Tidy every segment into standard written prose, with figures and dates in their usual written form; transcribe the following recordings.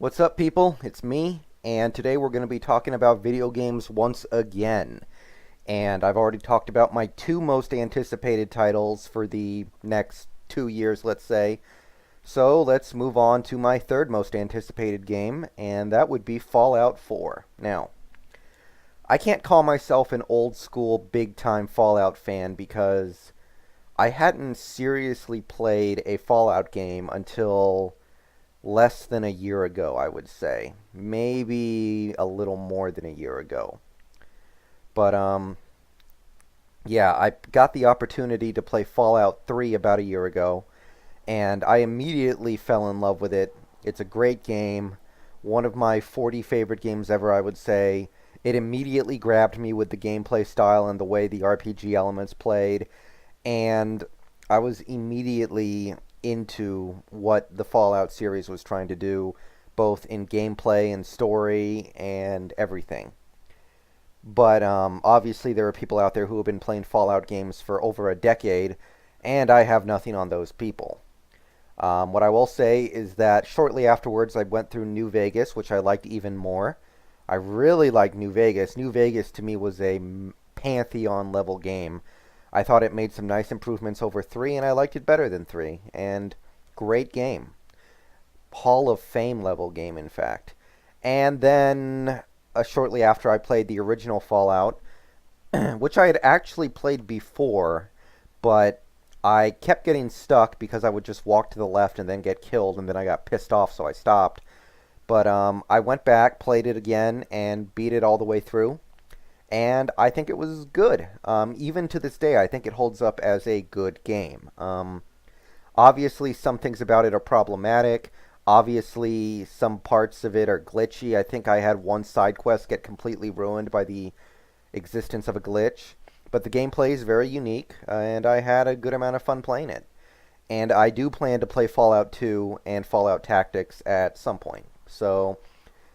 What's up, people? It's me, and today we're going to be talking about video games once again. And I've already talked about my two most anticipated titles for the next 2 years, let's say. So let's move on to my third most anticipated game, and that would be Fallout 4. Now, I can't call myself an old school, big time Fallout fan because I hadn't seriously played a Fallout game until less than a year ago, I would say. Maybe a little more than a year ago. But yeah, I got the opportunity to play Fallout 3 about a year ago, and I immediately fell in love with it. It's a great game, one of my 40 favorite games ever, I would say. It immediately grabbed me with the gameplay style and the way the RPG elements played, and I was immediately into what the Fallout series was trying to do, both in gameplay and story and everything. But obviously, there are people out there who have been playing Fallout games for over a decade, and I have nothing on those people. What I will say is that shortly afterwards, I went through New Vegas, which I liked even more. I really liked New Vegas. New Vegas to me was a Pantheon level game. I thought it made some nice improvements over 3, and I liked it better than 3. And great game. Hall of Fame level game, in fact. And then, shortly after, I played the original Fallout, which I had actually played before, but I kept getting stuck because I would just walk to the left and then get killed, and then I got pissed off, so I stopped. But I went back, played it again, and beat it all the way through. And I think it was good. Even to this day, I think it holds up as a good game. Obviously, some things about it are problematic. Obviously, some parts of it are glitchy. I think I had one side quest get completely ruined by the existence of a glitch. But the gameplay is very unique, and I had a good amount of fun playing it. And I do plan to play Fallout 2 and Fallout Tactics at some point. So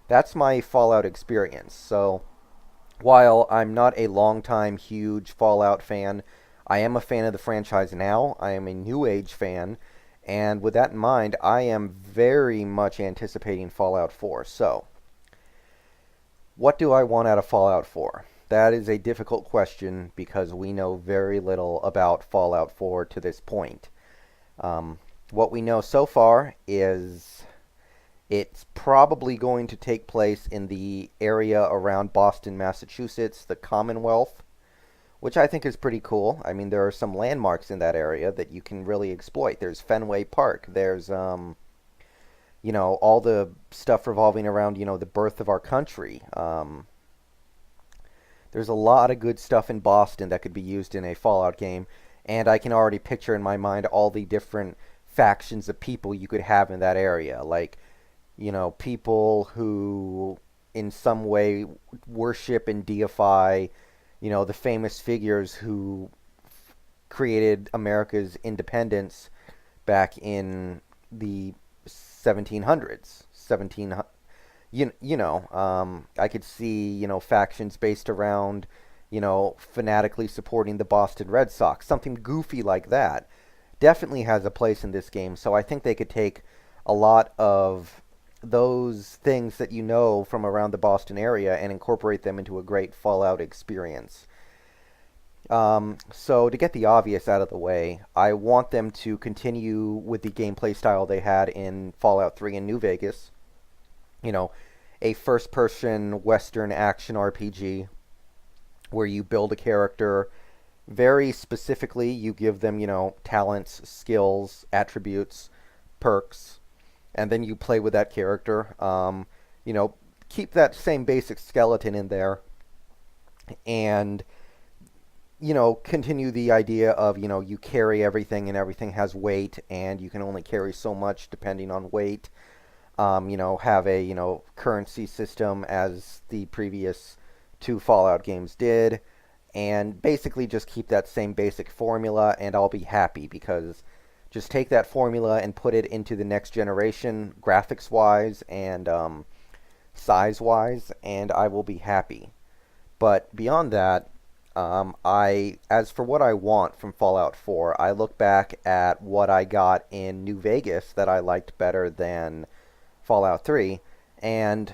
that's my Fallout experience. So while I'm not a long-time huge Fallout fan, I am a fan of the franchise now. I am a New Age fan, and with that in mind, I am very much anticipating Fallout 4. So, what do I want out of Fallout 4? That is a difficult question because we know very little about Fallout 4 to this point. What we know so far is it's probably going to take place in the area around Boston, Massachusetts, the Commonwealth, which I think is pretty cool. I mean, there are some landmarks in that area that you can really exploit. There's Fenway Park. There's, all the stuff revolving around, the birth of our country. There's a lot of good stuff in Boston that could be used in a Fallout game, and I can already picture in my mind all the different factions of people you could have in that area. Like, people who in some way worship and deify, the famous figures who created America's independence back in the 1700s. I could see, factions based around, fanatically supporting the Boston Red Sox. Something goofy like that definitely has a place in this game. So I think they could take a lot of those things that you know from around the Boston area and incorporate them into a great Fallout experience. So to get the obvious out of the way, I want them to continue with the gameplay style they had in Fallout 3 and New Vegas. A first-person Western action RPG where you build a character very specifically. You give them, talents, skills, attributes, perks, and then you play with that character. Keep that same basic skeleton in there, and continue the idea of you carry everything and everything has weight, and you can only carry so much depending on weight. Have a currency system as the previous two Fallout games did, and basically just keep that same basic formula, and I'll be happy because just take that formula and put it into the next generation, graphics-wise and size-wise, and I will be happy. But beyond that, as for what I want from Fallout 4, I look back at what I got in New Vegas that I liked better than Fallout 3, And,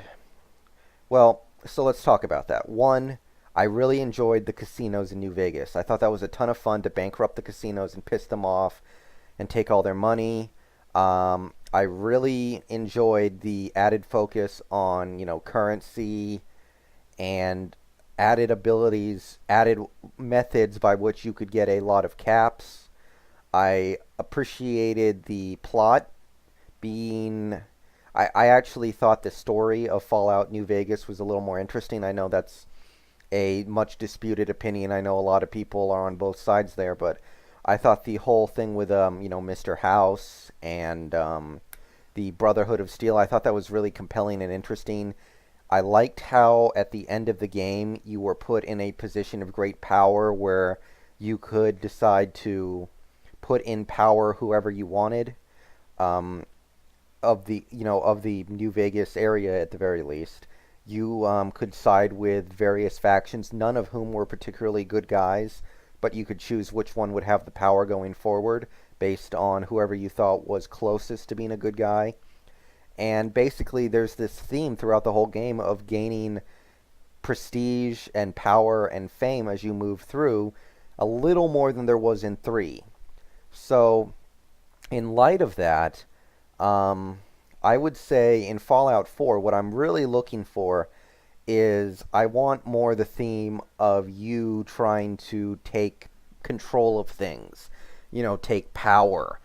well, so let's talk about that. One, I really enjoyed the casinos in New Vegas. I thought that was a ton of fun to bankrupt the casinos and piss them off and take all their money. I really enjoyed the added focus on, currency and added abilities, added methods by which you could get a lot of caps. I appreciated the plot being. I actually thought the story of Fallout New Vegas was a little more interesting. I know that's a much disputed opinion. I know a lot of people are on both sides there, but I thought the whole thing with Mr. House and the Brotherhood of Steel, I thought that was really compelling and interesting. I liked how at the end of the game you were put in a position of great power where you could decide to put in power whoever you wanted. Um, of the New Vegas area at the very least. You could side with various factions, none of whom were particularly good guys, but you could choose which one would have the power going forward based on whoever you thought was closest to being a good guy. And basically, there's this theme throughout the whole game of gaining prestige and power and fame as you move through, a little more than there was in 3. So, in light of that, um, I would say in Fallout 4, what I'm really looking for is I want more the theme of you trying to take control of things, take power.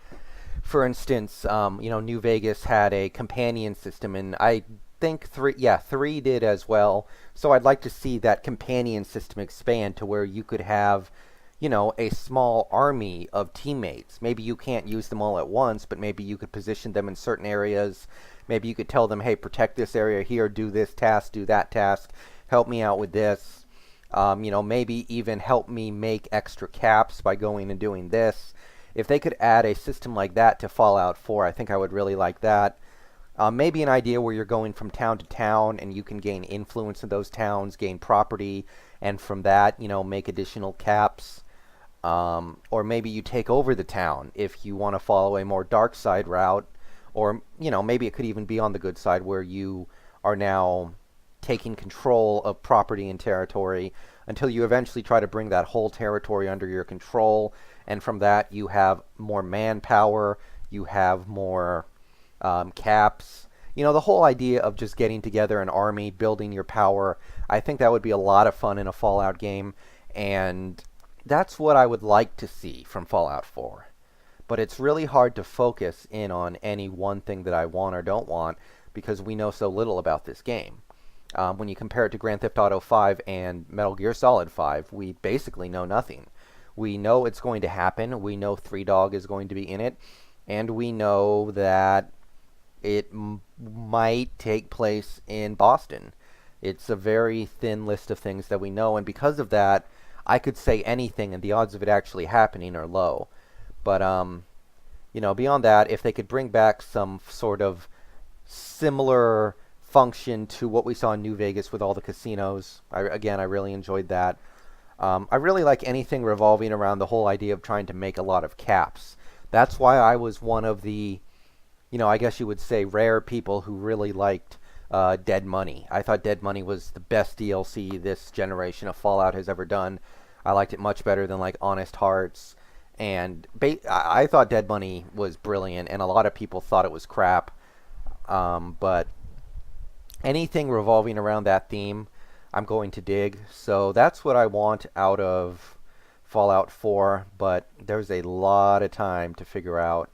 For instance, New Vegas had a companion system, and I think 3 did as well. So I'd like to see that companion system expand to where you could have a small army of teammates. Maybe you can't use them all at once, but maybe you could position them in certain areas. Maybe you could tell them, hey, protect this area here, do this task, do that task, help me out with this. Maybe even help me make extra caps by going and doing this. If they could add a system like that to Fallout 4, I think I would really like that. Maybe an idea where you're going from town to town and you can gain influence in those towns, gain property, and from that, make additional caps. Or maybe you take over the town if you want to follow a more dark side route. Or, maybe it could even be on the good side where you are now taking control of property and territory until you eventually try to bring that whole territory under your control. And from that, you have more manpower, you have more caps. The whole idea of just getting together an army, building your power, I think that would be a lot of fun in a Fallout game. And that's what I would like to see from Fallout 4. But it's really hard to focus in on any one thing that I want or don't want because we know so little about this game. When you compare it to Grand Theft Auto 5 and Metal Gear Solid 5, we basically know nothing. We know it's going to happen. We know Three Dog is going to be in it. And we know that it might take place in Boston. It's a very thin list of things that we know. And because of that, I could say anything, and the odds of it actually happening are low. But, beyond that, if they could bring back some sort of similar function to what we saw in New Vegas with all the casinos, I really enjoyed that. I really like anything revolving around the whole idea of trying to make a lot of caps. That's why I was one of the, I guess you would say rare people who really liked Dead Money. I thought Dead Money was the best DLC this generation of Fallout has ever done. I liked it much better than like Honest Hearts. And I thought Dead Money was brilliant, and a lot of people thought it was crap. But anything revolving around that theme, I'm going to dig. So that's what I want out of Fallout 4, but there's a lot of time to figure out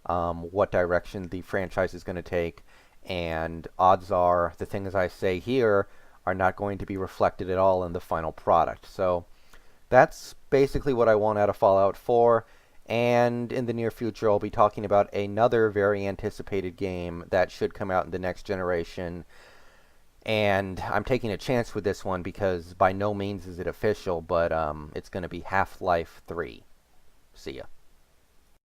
what direction the franchise is going to take. And odds are the things I say here are not going to be reflected at all in the final product. So that's basically what I want out of Fallout 4, and in the near future I'll be talking about another very anticipated game that should come out in the next generation, and I'm taking a chance with this one because by no means is it official, but it's going to be Half-Life 3. See ya.